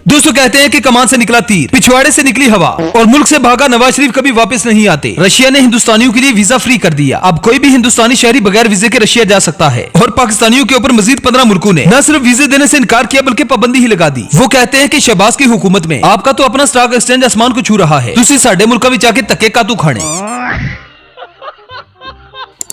दोस्तों कहते हैं कि कमान से निकला तीर, पिछवाड़े से निकली हवा और मुल्क से भागा नवाज शरीफ कभी वापस नहीं आते। रशिया ने हिंदुस्तानियों के लिए वीजा फ्री कर दिया। अब कोई भी हिंदुस्तानी शहरी बगैर वीजे के रशिया जा सकता है। और पाकिस्तानियों के ऊपर मजीद 15 मुल्कों ने न सिर्फ वीजे देने से इनकार किया बल्कि पाबंदी ही लगा दी। वो कहते हैं कि शहबाज की हुकूमत में आपका तो अपना स्टॉक एक्सचेंज आसमान को छू रहा है, तुसी साडे मुल्का विच आके तके कातू खाने।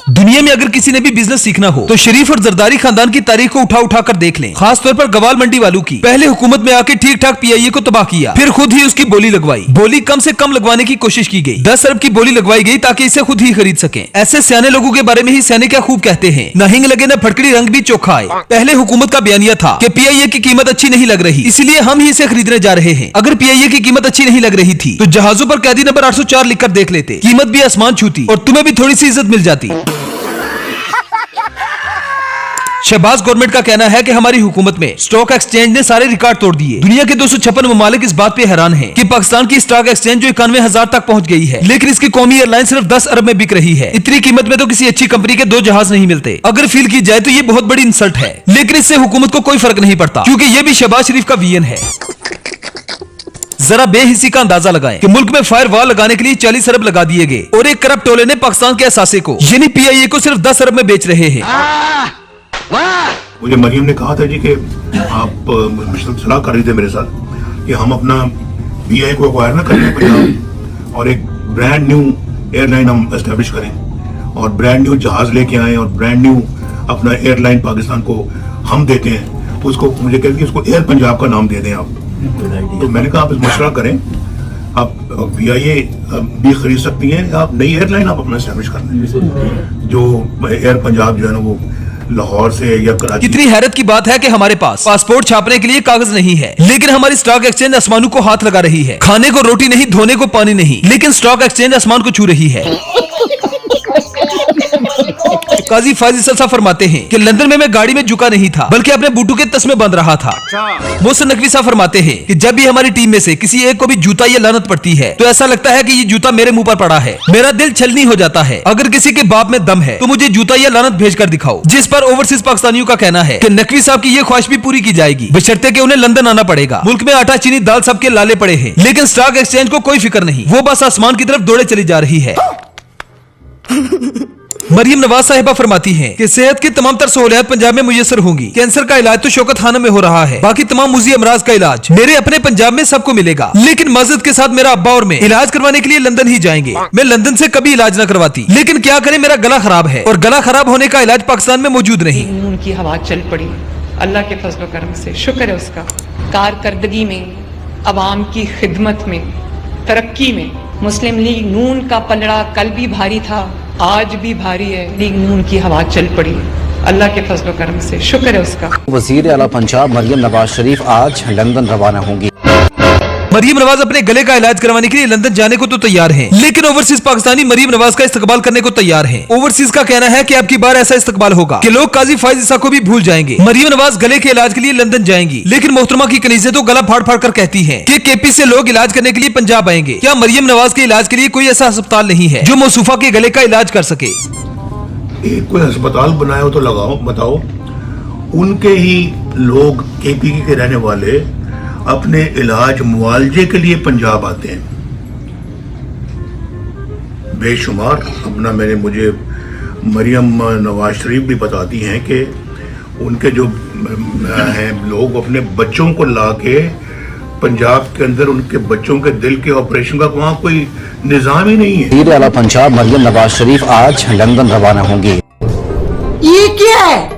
दुनिया में अगर किसी ने भी बिजनेस सीखना हो तो शरीफ और जरदारी खानदान की तारीख को उठा उठा कर देख लें। खास तौर पर गवाल मंडी वालों की। पहले हुकूमत में आके ठीक ठाक पीआईए को तबाह किया, फिर खुद ही उसकी बोली लगवाई। बोली कम से कम लगवाने की कोशिश की गई। 10 अरब की बोली लगवाई गई ताकि इसे खुद ही खरीद सकें। ऐसे सियाने लोगों के बारे में ही सियाने क्या खूब कहते हैं, न हिंग लगे न फटकड़ी रंग भी चोखा आए। पहले हुकूमत का बयानिया था कि पीआईए की कीमत अच्छी नहीं लग रही, इसलिए हम ही इसे खरीदने जा रहे हैं। अगर पीआईए की कीमत अच्छी नहीं लग रही थी तो जहाजों पर कैदी नंबर 804 लिखकर देख लेते, कीमत भी आसमान छूती और तुम्हें भी थोड़ी सी इज्जत मिल जाती। शहबाज गवर्नमेंट का कहना है कि हमारी हुकूमत में स्टॉक एक्सचेंज ने सारे रिकॉर्ड तोड़ दिए। दुनिया के 256 ममालिक इस बात पे हैरान हैं कि पाकिस्तान की स्टॉक एक्सचेंज जो 91,000 तक पहुंच गई है, लेकिन इसकी कौमी एयरलाइन सिर्फ 10 अरब में बिक रही है। इतनी कीमत में तो किसी अच्छी कंपनी के 2 जहाज नहीं मिलते। अगर फील की जाए तो ये बहुत बड़ी इंसल्ट है, लेकिन इससे हुकूमत को कोई फर्क नहीं पड़ता क्योंकि ये भी शहबाज शरीफ का वीएन है। जरा बेहिसी का अंदाजा लगाएं कि मुल्क में फायर वॉल लगाने के लिए 40 अरब लगा दिए गए और एक करप्ट टोले ने पाकिस्तान के असासे को यानी पीआईए को सिर्फ 10 अरब में बेच रहे हैं। मुझे मरियम ने कहा था जी कि आप सलाह कर रहे थे मेरे साथ कि हम अपना पीआईए को एक्वायर ना करें और एक ब्रांड न्यू एयरलाइन हम एस्टेब्लिश करें और ब्रांड न्यू जहाज लेके आए और ब्रांड न्यू अपना एयरलाइन पाकिस्तान को हम देते हैं। तो उसको मुझे कहते हैं उसको एयर पंजाब का नाम दे दें आप। तो मैंने कहा आप इस मशवरा करें, आप पीआईए भी खरीद सकती हैं, आप नई एयरलाइन आप अपना एस्टेब्लिश कर लें जो एयर पंजाब जो है ना वो लाहौर से या कराची। कितनी हैरत की बात है कि हमारे पास पासपोर्ट छापने के लिए कागज नहीं है, लेकिन हमारी स्टॉक एक्सचेंज आसमानों को हाथ लगा रही है। खाने को रोटी नहीं, धोने को पानी नहीं, लेकिन स्टॉक एक्सचेंज आसमान को छू रही है। काजी फाजिल साहब फरमाते हैं कि लंदन में मैं गाड़ी में झुका नहीं था बल्कि अपने बूटों के तस्मे बांध रहा था। मोहसिन नकवी साहब फरमाते हैं कि जब भी हमारी टीम में से किसी एक को भी जूता या लानत पड़ती है तो ऐसा लगता है कि ये जूता मेरे मुंह पर पड़ा है। मेरा दिल छलनी हो जाता है। अगर किसी के बाप में दम है तो मुझे जूता या लानत भेजकर दिखाओ। जिस पर ओवरसीज पाकिस्तानियों का कहना है कि नकवी साहब की ये ख्वाहिश भी पूरी की जाएगी बशर्ते कि उन्हें लंदन आना पड़ेगा। मुल्क में आटा चीनी दाल सबके लाले पड़े हैं, लेकिन स्टॉक एक्सचेंज को कोई फिक्र नहीं, वो बस आसमान की तरफ दौड़े चली जा रही है। मरियम नवाज साहिबा फरमाती हैं कि सेहत की तमाम तर सहूलियात पंजाब में मुयसर होंगी। कैंसर का इलाज तो शौकत खाना में हो रहा है, बाकी तमाम मुजी अमराज का इलाज मेरे अपने पंजाब में सबको मिलेगा। लेकिन मस्जिद के साथ मेरा अब्बा और मैं इलाज करवाने के लिए लंदन ही जाएंगे। मैं लंदन से कभी इलाज न करवाती, लेकिन क्या करें मेरा गला खराब है और गला खराब होने का इलाज पाकिस्तान में मौजूद नहीं। उनकी हवा चल पड़ी, अल्लाह के फजल करम से शुक्र है उसका। कारकर्दगी में, अवाम की खिदमत में, तरक्की में मुस्लिम लीग नून का पलड़ा कल भी भारी था, आज भी भारी है। लीग नून की हवा चल पड़ी, अल्लाह के फजल करम से शुक्र है उसका। वज़ीर आला पंजाब मरियम नवाज शरीफ आज लंदन रवाना होंगी। मरियम नवाज अपने गले का इलाज करवाने के लिए लंदन जाने को तो तैयार हैं, लेकिन ओवरसीज पाकिस्तानी मरियम नवाज का इस्तकबाल करने को तैयार हैं। ओवरसीज का कहना है कि अब की बार ऐसा इस्तकबाल होगा कि लोग काजी फाइज ईसा को भी भूल जाएंगे। मरियम नवाज गले के इलाज के लिए लंदन जाएंगी, लेकिन मोहतरमा की कनीज़ें तो गला फाड़ फाड़ कर कहती हैं कि केपी से लोग इलाज करने के लिए पंजाब आएंगे। क्या मरियम नवाज के इलाज के लिए कोई ऐसा अस्पताल नहीं है जो मौसूफा के गले का इलाज कर सके? कोई अस्पताल बनाए हो तो लगाओ, बताओ। उनके ही लोग केपी के रहने वाले अपने इलाज मुआवजे के लिए पंजाब आते हैं बेशुमार। अपना मुझे मरियम नवाज शरीफ भी बताती हैं कि उनके जो हैं लोग अपने बच्चों को लाके पंजाब के अंदर उनके बच्चों के दिल के ऑपरेशन का वहाँ कोई निजाम ही नहीं है। वज़ीर आला पंजाब मरियम नवाज शरीफ आज लंदन रवाना होंगी। ये क्या है?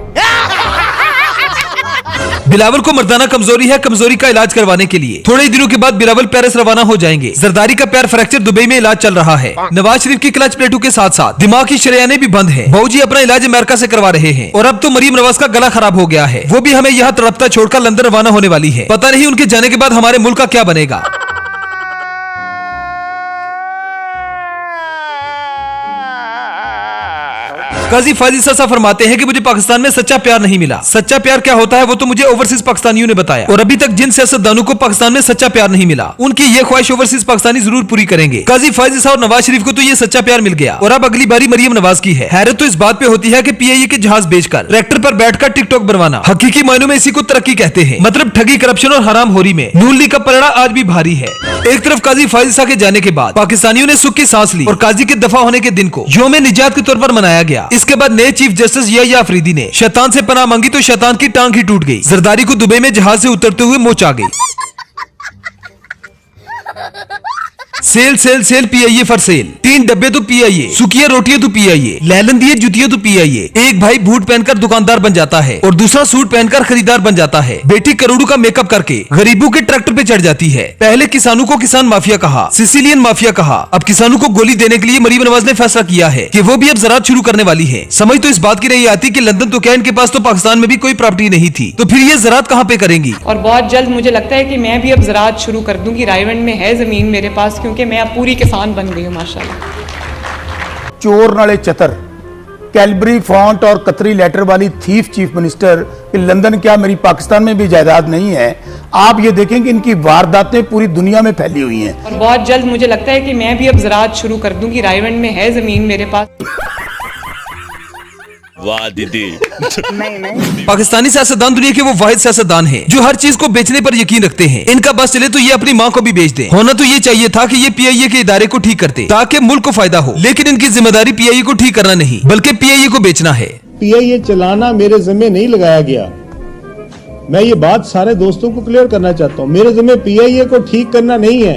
बिलावल को मर्दाना कमजोरी है, कमजोरी का इलाज करवाने के लिए थोड़े ही दिनों के बाद बिलावल पेरिस रवाना हो जाएंगे। जरदारी का पैर फ्रैक्चर दुबई में इलाज चल रहा है। नवाज शरीफ की क्लच प्लेटों के साथ साथ दिमाग की शरेयानें भी बंद हैं। बाबूजी अपना इलाज अमेरिका से करवा रहे हैं और अब तो मरियम नवाज का गला खराब हो गया है, वो भी हमें यहाँ तड़पता छोड़कर लंदन रवाना होने वाली है। पता नहीं उनके जाने के बाद हमारे मुल्क का क्या बनेगा। काजी फाजिल साहब फरमाते हैं कि मुझे पाकिस्तान में सच्चा प्यार नहीं मिला। सच्चा प्यार क्या होता है वो तो मुझे ओवरसीज पाकिस्तानियों ने बताया, और अभी तक जिन सियासतदानों को पाकिस्तान में सच्चा प्यार नहीं मिला उनकी ये ख्वाहिश ओवरसीज पाकिस्तानी जरूर पूरी करेंगे। काजी फाजिल साहब और नवाज शरीफ को तो ये सच्चा प्यार मिल गया और अब अगली बारी मरियम नवाज की है। हैरत तो इस बात पे होती है कि पीआईए के जहाज बेचकर ट्रैक्टर पर बैठकर टिकटॉक बनवाना हकीकी मायनों में इसी को तरक्की कहते हैं। मतलब ठगी, करप्शन और हराम होरी में नून लीग का पलड़ा आज भी भारी है। एक तरफ काजी फाजिल साहब के जाने के बाद पाकिस्तानियों ने सुख की सांस ली और काजी के दफा होने के दिन को यौम निजात के तौर पर मनाया गया। इसके बाद नए चीफ जस्टिस या अफरीदी ने शैतान से पनाह मांगी तो शैतान की टांग ही टूट गई। जरदारी को दुबई में जहाज से उतरते हुए मोच आ गई। Sale sale sale PIA for sale. 3 डब्बे तो पीआईए, सुखिया रोटियां तो पीआईए, लैलन दिए जुतियां तो पीआईए। एक भाई बूट पहनकर दुकानदार बन जाता है और दूसरा सूट पहनकर खरीदार बन जाता है। बेटी करोड़ों का मेकअप करके गरीबों के ट्रैक्टर पे चढ़ जाती है। पहले किसानों को किसान माफिया कहा, सिसिलियन माफिया कहा, अब किसानों को गोली देने के लिए मरियम नवाज ने फैसला किया है कि वो भी अब ज़राअत शुरू करने वाली है। समझ तो इस बात की नहीं आती कि लंदन तो क्या, इनके पास तो पाकिस्तान में भी कोई प्रॉपर्टी नहीं थी, तो फिर ये ज़राअत कहाँ पे करेंगी। और बहुत जल्द मुझे लगता है कि मैं भी अब ज़राअत शुरू कर दूंगी। रायवंड में है जमीन मेरे पास, क्योंकि मैं अब पूरी किसान बन गई हूँ माशाल्लाह। चोर नाले चतर, कैलबरी फॉन्ट और कतरी लेटर वाली थीफ चीफ मिनिस्टर कि लंदन क्या मेरी पाकिस्तान में भी जायदाद नहीं है। आप ये देखें कि इनकी वारदातें पूरी दुनिया में फैली हुई हैं। और बहुत जल्द मुझे लगता है कि मैं भी अब ज़राअत शुरू कर दूंगी। रायवंड में है जमीन मेरे पास। वाह दीदी। पाकिस्तानी सियासतदान दुनिया के वो वाहिद सियासतदान हैं जो हर चीज को बेचने पर यकीन रखते हैं। इनका बस चले तो ये अपनी माँ को भी बेच दे। होना तो ये चाहिए था कि ये पीआईए के इदारे को ठीक करते ताकि मुल्क को फायदा हो, लेकिन इनकी जिम्मेदारी पीआईए को ठीक करना नहीं बल्कि पीआईए को बेचना है। पीआईए चलाना मेरे जिम्मे नहीं लगाया गया। मैं ये बात सारे दोस्तों को क्लियर करना चाहता हूँ। मेरे जिम्मे पीआईए को ठीक करना नहीं है।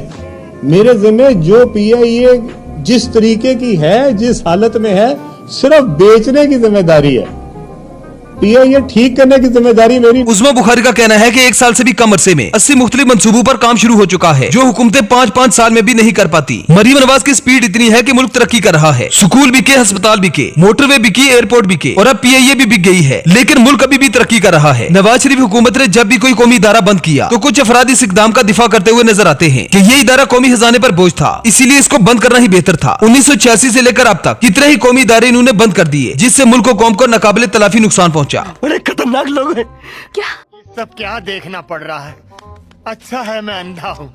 मेरे जिम्मे जो पीआईए जिस तरीके की है, जिस हालत में है, सिर्फ बेचने की जिम्मेदारी है। पीआईए ठीक करने की जिम्मेदारी मेरी। उस्मा बुखारी का कहना है कि 1 साल से भी कम अरसे में 80 मुख्तलिफ मंसूबों पर काम शुरू हो चुका है जो हुकूमतें 5-5 साल में भी नहीं कर पाती। मरियम नवाज की स्पीड इतनी है कि मुल्क तरक्की कर रहा है। स्कूल बिके, अस्पताल बिके, मोटरवे बिकी, एयरपोर्ट बिके और अब पीआईए भी बिक गई है, लेकिन मुल्क अभी भी तरक्की कर रहा है। नवाज शरीफ हुकूमत ने जब भी कोई कौमी इदारा बंद किया तो कुछ अफराद इस इकदाम का दिफा करते हुए नजर आते हैं कि ये इदारा कौमी खजाने पर बोझ था, इसीलिए इसको बंद करना ही बेहतर था। 1986 से लेकर अब तक कितने ही कौमी इदारे इन्होंने बंद कर दिए, जिससे मुल्क को कौम को नाकाबिले तलाफी नुकसान पहुंचा। खतरनाक लोग हैं। क्या सब क्या देखना पड़ रहा है। अच्छा है मैं अंधा हूँ।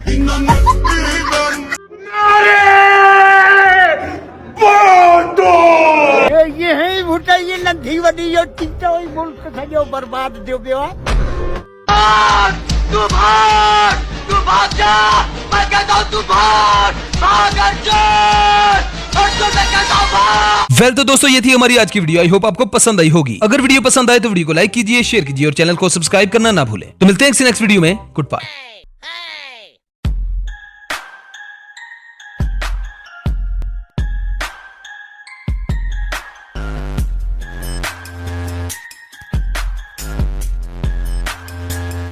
ये है भुट्टा, ये नंदी वडी यो चिंता हुई मुल्क का जो बर्बाद दियो बेवा। तू भाग जा, मैं कहता हूँ तू भाग वेल तो दोस्तों ये थी हमारी आज की वीडियो। आई होप आपको पसंद आई होगी। अगर वीडियो पसंद आए तो वीडियो को लाइक कीजिए, शेयर कीजिए और चैनल को सब्सक्राइब करना ना भूलें। तो मिलते हैं नेक्स्ट वीडियो में। Good bye.